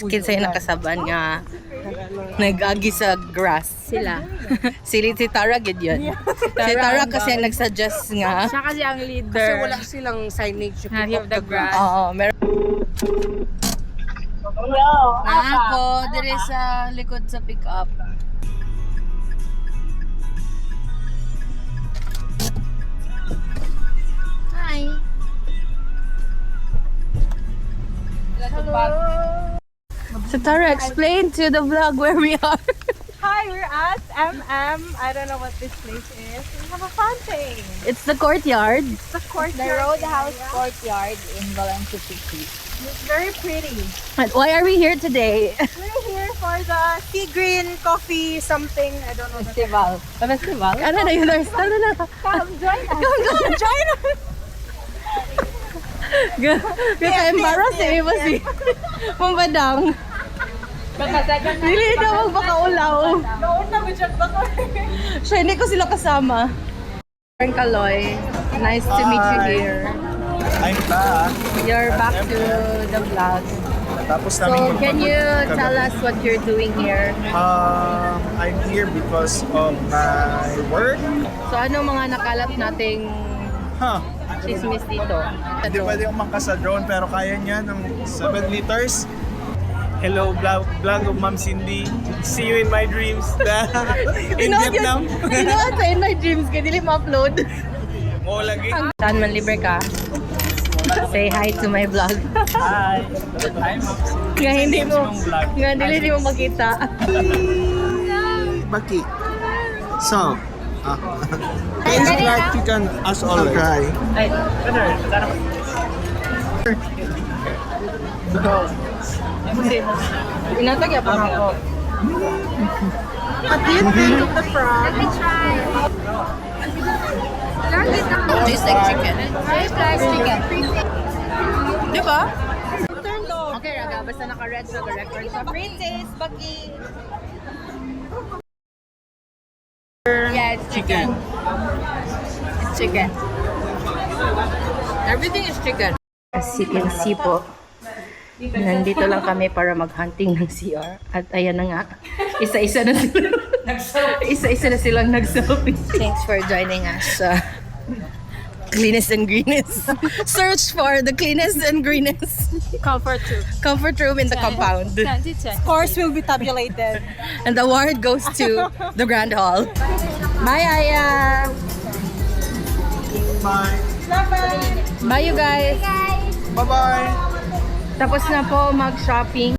Kinsa yung nakasaban nga nag-agi sa grass. Sila. Si Tara gid yun. Si Tara kasi ang nagsuggest nga. Siya kasi ang leader. Kasi wala silang signage. Have you the grass? Oo, meron. Ako, dire sa likod sa pick-up. Hi. So Tara, explain to the vlog where we are. Hi, we're at MM. I don't know what this place is. We have a fountain. It's the courtyard. The courtyard. The Roadhouse Courtyard in Valencia City. It's very pretty. And why are we here today? We're here for the sea green coffee something. I don't know. Festival. Festival? Ano na yun? Ano na? Come join us. Come join us! Kaya embarrass eh, iba si Mambadang. Dili daw magpakaulaw. Noon na budget ba ko? Siya, hindi ko sila kasama. Frank Kaloy, nice to meet you here. I'm back. You're back to the vlog. Tapos So, namin can you tell us what you're doing here? I'm here because of my work. So, ano mga nakalap nating Huh. chismis dito? Hindi pwede umangka sa drone pero kaya niya ng 7 liters. Hello, vlog of Ma'am Cindy. See you in my dreams. In Vietnam. Tinood sa in my dreams, kaya dili ma-upload. Oo lagi. Saan man libre ka? Say hi to my vlog. Hi. Hi, Ma'am Cindy. Nga hindi mo, Vlog. nga dili mo makita. Baki. So, taste like chicken as always. Okay. Ay, inatag ya pa ako. What do you think of the frog? Tastes like chicken. Tastes like chicken. Di ba? Turned off. Okay, Raga, basta naka-red sa record sa free taste, Baki. Yeah, it's chicken. It's chicken. Everything is chicken. As you can see po, nandito lang kami para mag-hunting ng CR. At ayan na nga, isa-isa na sila. Isa-isa na silang nag-selfie. Thanks for joining us. Cleanest and greenest. Search for the cleanest and greenest Comfort too. comfort room in the compound. Scores will be tabulated. And the award goes to the Grand Hall. Bye, Aya! Bye. Bye, you guys! Bye-bye. Tapos na po mag-shopping.